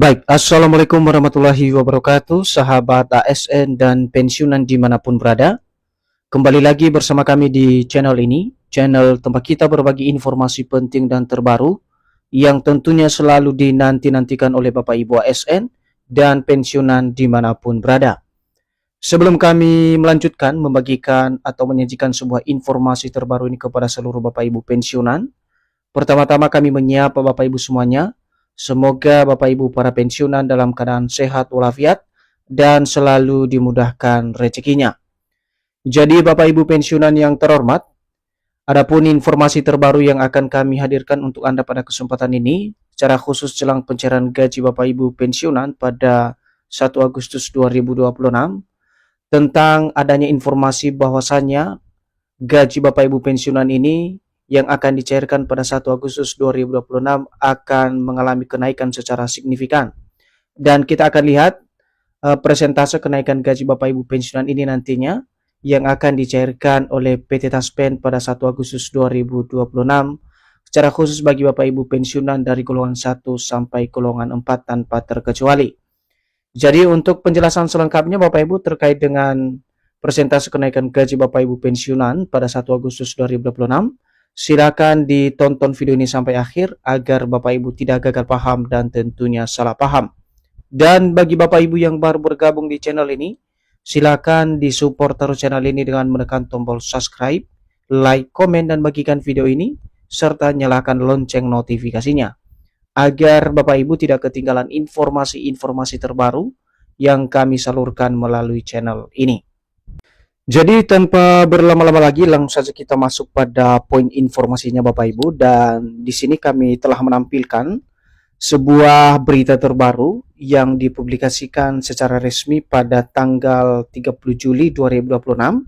Baik, Assalamualaikum warahmatullahi wabarakatuh, sahabat ASN dan pensiunan dimanapun berada. Kembali lagi bersama kami di channel ini, channel tempat kita berbagi informasi penting dan terbaru yang tentunya selalu dinanti-nantikan oleh Bapak Ibu ASN dan pensiunan dimanapun berada. Sebelum kami melanjutkan membagikan atau menyajikan sebuah informasi terbaru ini kepada seluruh Bapak Ibu pensiunan, pertama-tama kami menyapa Bapak Ibu semuanya. Semoga Bapak Ibu para pensiunan dalam keadaan sehat walafiat dan selalu dimudahkan rezekinya. Jadi Bapak Ibu pensiunan yang terhormat, adapun informasi terbaru yang akan kami hadirkan untuk Anda pada kesempatan ini, secara khusus jelang pencairan gaji Bapak Ibu pensiunan pada 1 Agustus 2026, tentang adanya informasi bahwasannya gaji Bapak Ibu pensiunan ini yang akan dicairkan pada 1 Agustus 2026 akan mengalami kenaikan secara signifikan. Dan kita akan lihat persentase kenaikan gaji Bapak Ibu pensiunan ini nantinya yang akan dicairkan oleh PT Taspen pada 1 Agustus 2026 secara khusus bagi Bapak Ibu pensiunan dari golongan 1 sampai golongan 4 tanpa terkecuali. Jadi untuk penjelasan selengkapnya Bapak Ibu terkait dengan persentase kenaikan gaji Bapak Ibu pensiunan pada 1 Agustus 2026, silakan ditonton video ini sampai akhir agar Bapak Ibu tidak gagal paham dan tentunya salah paham. Dan bagi Bapak Ibu yang baru bergabung di channel ini, silakan disupport terus channel ini dengan menekan tombol subscribe, like, komen, dan bagikan video ini, serta nyalakan lonceng notifikasinya, agar Bapak Ibu tidak ketinggalan informasi-informasi terbaru yang kami salurkan melalui channel ini. Jadi tanpa berlama-lama lagi langsung saja kita masuk pada poin informasinya Bapak Ibu, dan di sini kami telah menampilkan sebuah berita terbaru yang dipublikasikan secara resmi pada tanggal 30 Juli 2026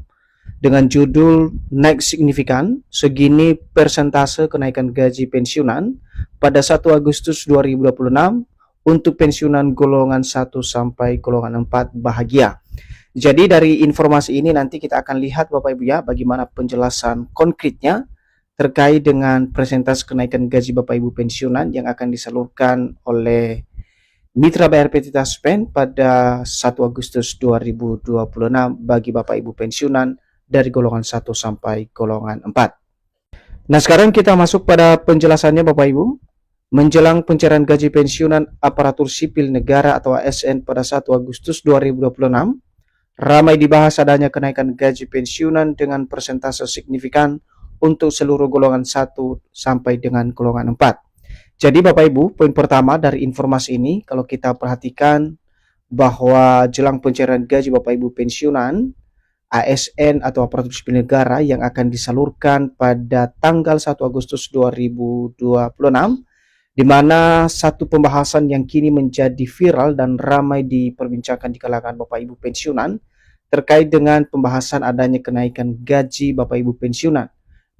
dengan judul naik signifikan segini persentase kenaikan gaji pensiunan pada 1 Agustus 2026 untuk pensiunan golongan 1 sampai golongan 4 bahagia. Jadi dari informasi ini nanti kita akan lihat Bapak Ibu ya bagaimana penjelasan konkretnya terkait dengan persentase kenaikan gaji Bapak Ibu pensiunan yang akan disalurkan oleh Mitra Bayar PT Taspen pada 1 Agustus 2026 bagi Bapak Ibu pensiunan dari golongan 1 sampai golongan 4. Nah, sekarang kita masuk pada penjelasannya Bapak Ibu. Menjelang pencairan gaji pensiunan aparatur sipil negara atau ASN pada 1 Agustus 2026, ramai dibahas adanya kenaikan gaji pensiunan dengan persentase signifikan untuk seluruh golongan 1 sampai dengan golongan 4. Jadi Bapak Ibu, poin pertama dari informasi ini, kalau kita perhatikan bahwa jelang pencairan gaji Bapak Ibu pensiunan, ASN atau aparatur sipil negara yang akan disalurkan pada tanggal 1 Agustus 2026, di mana satu pembahasan yang kini menjadi viral dan ramai diperbincangkan di kalangan Bapak Ibu pensiunan terkait dengan pembahasan adanya kenaikan gaji Bapak Ibu pensiunan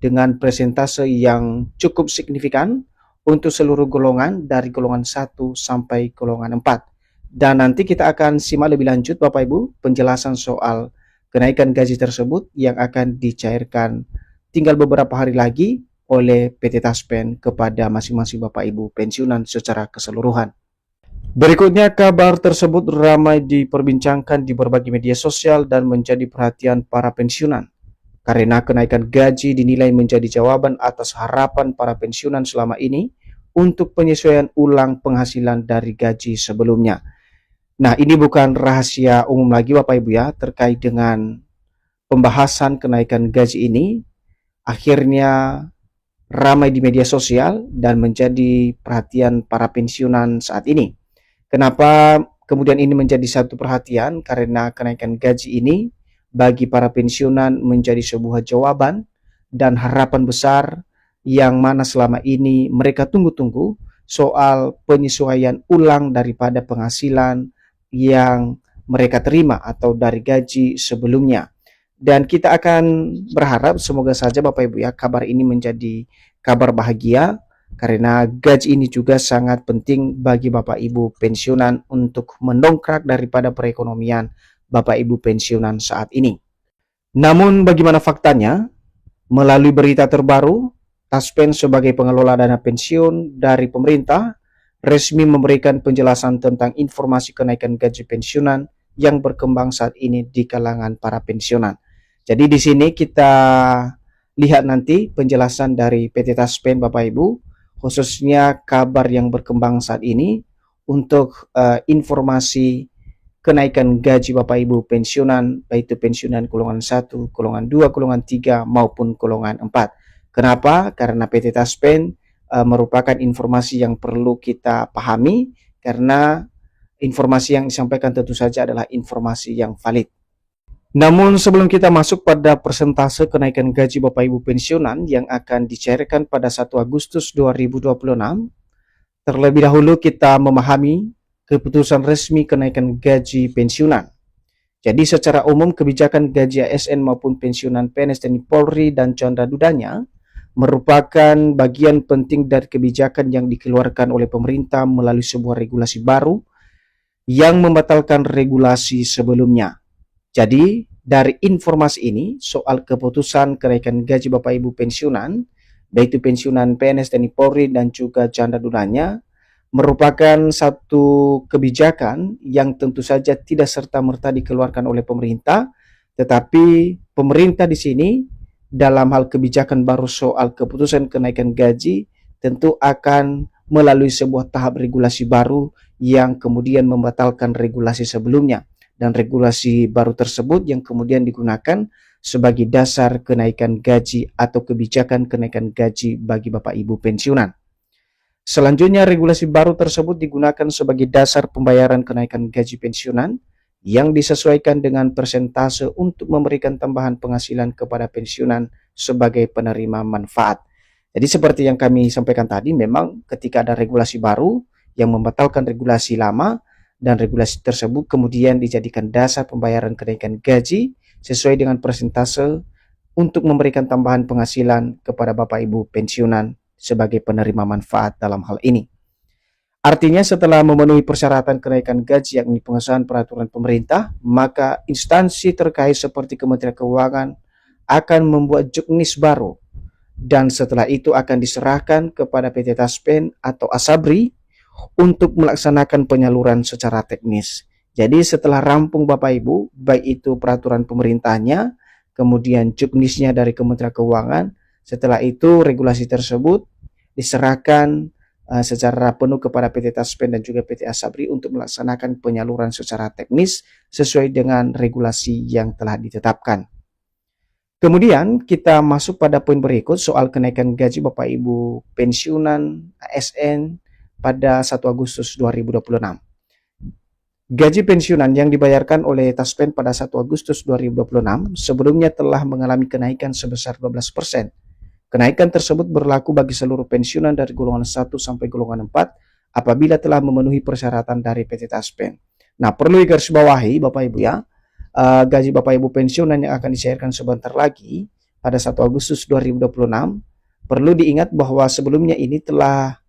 dengan persentase yang cukup signifikan untuk seluruh golongan dari golongan 1 sampai golongan 4. Dan nanti kita akan simak lebih lanjut Bapak Ibu penjelasan soal kenaikan gaji tersebut yang akan dicairkan tinggal beberapa hari lagi oleh PT Taspen kepada masing-masing Bapak Ibu pensiunan secara keseluruhan. Berikutnya, kabar tersebut ramai diperbincangkan di berbagai media sosial dan menjadi perhatian para pensiunan karena kenaikan gaji dinilai menjadi jawaban atas harapan para pensiunan selama ini untuk penyesuaian ulang penghasilan dari gaji sebelumnya. Nah, ini bukan rahasia umum lagi Bapak Ibu ya terkait dengan pembahasan kenaikan gaji ini akhirnya ramai di media sosial dan menjadi perhatian para pensiunan saat ini. Kenapa kemudian ini menjadi satu perhatian? Karena kenaikan gaji ini bagi para pensiunan menjadi sebuah jawaban dan harapan besar yang mana selama ini mereka tunggu-tunggu soal penyesuaian ulang daripada penghasilan yang mereka terima atau dari gaji sebelumnya. Dan kita akan berharap semoga saja Bapak Ibu ya kabar ini menjadi kabar bahagia, karena gaji ini juga sangat penting bagi Bapak Ibu pensiunan untuk mendongkrak daripada perekonomian Bapak Ibu pensiunan saat ini. Namun bagaimana faktanya? Melalui berita terbaru, Taspen sebagai pengelola dana pensiun dari pemerintah resmi memberikan penjelasan tentang informasi kenaikan gaji pensiunan yang berkembang saat ini di kalangan para pensiunan. Jadi di sini kita lihat nanti penjelasan dari PT Taspen Bapak Ibu, khususnya kabar yang berkembang saat ini untuk informasi kenaikan gaji Bapak Ibu pensiunan, baik itu pensiunan golongan 1, golongan 2, golongan 3 maupun golongan 4. Kenapa? Karena PT Taspen merupakan informasi yang perlu kita pahami, karena informasi yang disampaikan tentu saja adalah informasi yang valid. Namun sebelum kita masuk pada persentase kenaikan gaji Bapak Ibu pensiunan yang akan dicairkan pada 1 Agustus 2026, terlebih dahulu kita memahami keputusan resmi kenaikan gaji pensiunan. Jadi secara umum kebijakan gaji ASN maupun pensiunan PNS TNI Polri dan Chandra Dudanya merupakan bagian penting dari kebijakan yang dikeluarkan oleh pemerintah melalui sebuah regulasi baru yang membatalkan regulasi sebelumnya. Jadi dari informasi ini soal keputusan kenaikan gaji Bapak Ibu pensiunan, baik itu pensiunan PNS TNI Polri dan juga Chandra Dudanya, merupakan satu kebijakan yang tentu saja tidak serta-merta dikeluarkan oleh pemerintah, tetapi pemerintah di sini dalam hal kebijakan baru soal keputusan kenaikan gaji tentu akan melalui sebuah tahap regulasi baru yang kemudian membatalkan regulasi sebelumnya, dan regulasi baru tersebut yang kemudian digunakan sebagai dasar kenaikan gaji atau kebijakan kenaikan gaji bagi Bapak Ibu pensiunan. Selanjutnya, regulasi baru tersebut digunakan sebagai dasar pembayaran kenaikan gaji pensiunan yang disesuaikan dengan persentase untuk memberikan tambahan penghasilan kepada pensiunan sebagai penerima manfaat. Jadi seperti yang kami sampaikan tadi, memang ketika ada regulasi baru yang membatalkan regulasi lama, dan regulasi tersebut kemudian dijadikan dasar pembayaran kenaikan gaji sesuai dengan persentase untuk memberikan tambahan penghasilan kepada Bapak Ibu pensiunan sebagai penerima manfaat dalam hal ini. Artinya setelah memenuhi persyaratan kenaikan gaji yakni pengesahan peraturan pemerintah, maka instansi terkait seperti Kementerian Keuangan akan membuat juknis baru, dan setelah itu akan diserahkan kepada PT Taspen atau Asabri untuk melaksanakan penyaluran secara teknis. Jadi setelah rampung Bapak Ibu, baik itu peraturan pemerintahnya, kemudian juknisnya dari Kementerian Keuangan, setelah itu regulasi tersebut diserahkan secara penuh kepada PT Taspen dan juga PT Asabri untuk melaksanakan penyaluran secara teknis sesuai dengan regulasi yang telah ditetapkan. Kemudian kita masuk pada poin berikut soal kenaikan gaji Bapak Ibu pensiunan ASN pada 1 Agustus 2026. Gaji pensiunan yang dibayarkan oleh Taspen pada 1 Agustus 2026 sebelumnya telah mengalami kenaikan sebesar 12%. Kenaikan tersebut berlaku bagi seluruh pensiunan dari golongan 1 sampai golongan 4 apabila telah memenuhi persyaratan dari PT Taspen. Nah, perlu digarisbawahi Bapak Ibu ya, gaji Bapak Ibu pensiunan yang akan dicairkan sebentar lagi pada 1 Agustus 2026, perlu diingat bahwa sebelumnya ini telah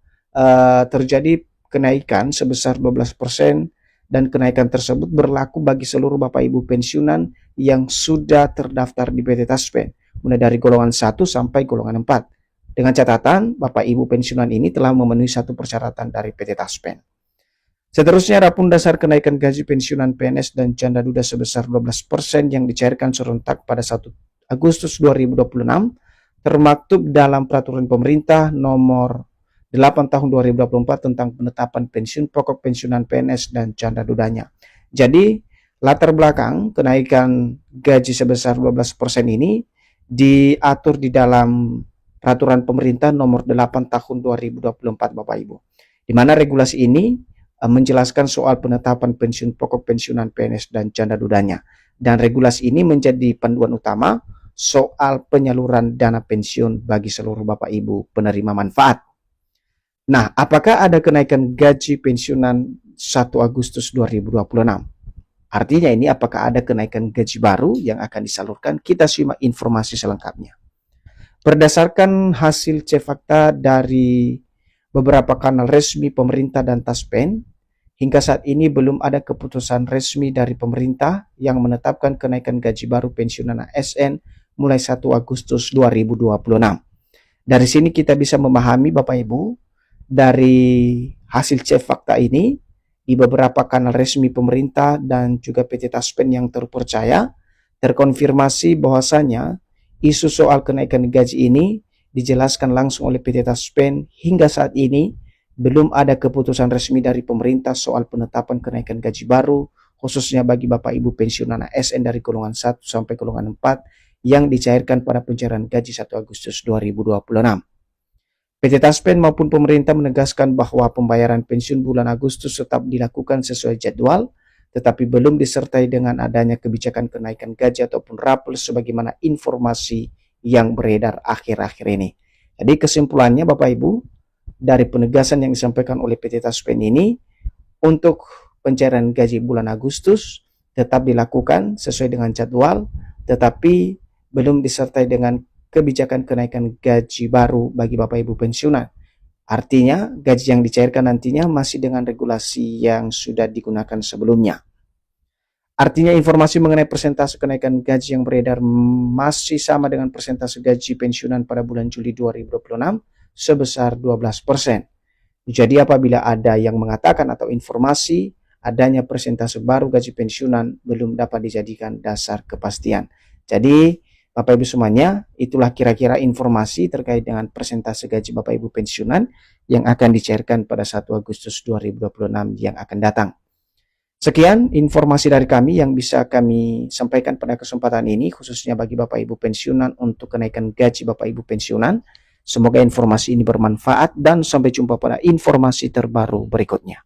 terjadi kenaikan sebesar 12%, dan kenaikan tersebut berlaku bagi seluruh Bapak Ibu pensiunan yang sudah terdaftar di PT Taspen, mulai dari golongan 1 sampai golongan 4. Dengan catatan Bapak Ibu pensiunan ini telah memenuhi satu persyaratan dari PT Taspen. Seterusnya, adapun dasar kenaikan gaji pensiunan PNS dan janda duda sebesar 12% yang dicairkan serentak pada 1 Agustus 2026 termaktub dalam peraturan pemerintah nomor 8 tahun 2024 tentang penetapan pensiun pokok pensiunan PNS dan janda dudanya. Jadi latar belakang kenaikan gaji sebesar 12% ini diatur di dalam peraturan pemerintah nomor 8 tahun 2024 Bapak Ibu, di mana regulasi ini menjelaskan soal penetapan pensiun pokok pensiunan PNS dan janda dudanya, dan regulasi ini menjadi panduan utama soal penyaluran dana pensiun bagi seluruh Bapak Ibu penerima manfaat. Nah, apakah ada kenaikan gaji pensiunan 1 Agustus 2026? Artinya ini apakah ada kenaikan gaji baru yang akan disalurkan? Kita simak informasi selengkapnya. Berdasarkan hasil cek fakta dari beberapa kanal resmi pemerintah dan Taspen, hingga saat ini belum ada keputusan resmi dari pemerintah yang menetapkan kenaikan gaji baru pensiunan ASN mulai 1 Agustus 2026. Dari sini kita bisa memahami Bapak Ibu, Dari hasil cek fakta ini, di beberapa kanal resmi pemerintah dan juga PT Taspen yang terpercaya, terkonfirmasi bahwasanya isu soal kenaikan gaji ini dijelaskan langsung oleh PT Taspen hingga saat ini belum ada keputusan resmi dari pemerintah soal penetapan kenaikan gaji baru, khususnya bagi Bapak Ibu pensiunan ASN dari golongan 1 sampai golongan 4 yang dicairkan pada pencairan gaji 1 Agustus 2026. PT Taspen maupun pemerintah menegaskan bahwa pembayaran pensiun bulan Agustus tetap dilakukan sesuai jadwal, tetapi belum disertai dengan adanya kebijakan kenaikan gaji ataupun rapel sebagaimana informasi yang beredar akhir-akhir ini. Jadi kesimpulannya Bapak Ibu, dari penegasan yang disampaikan oleh PT Taspen ini, untuk pencairan gaji bulan Agustus tetap dilakukan sesuai dengan jadwal, tetapi belum disertai dengan kebijakan kenaikan gaji baru bagi Bapak Ibu pensiunan. Artinya, gaji yang dicairkan nantinya masih dengan regulasi yang sudah digunakan sebelumnya. Artinya informasi mengenai persentase kenaikan gaji yang beredar masih sama dengan persentase gaji pensiunan pada bulan Juli 2026 sebesar 12%. Jadi apabila ada yang mengatakan atau informasi adanya persentase baru gaji pensiunan belum dapat dijadikan dasar kepastian. Jadi Bapak Ibu semuanya, itulah kira-kira informasi terkait dengan persentase gaji Bapak Ibu pensiunan yang akan dicairkan pada 1 Agustus 2026 yang akan datang. Sekian informasi dari kami yang bisa kami sampaikan pada kesempatan ini, khususnya bagi Bapak Ibu pensiunan untuk kenaikan gaji Bapak Ibu pensiunan. Semoga informasi ini bermanfaat dan sampai jumpa pada informasi terbaru berikutnya.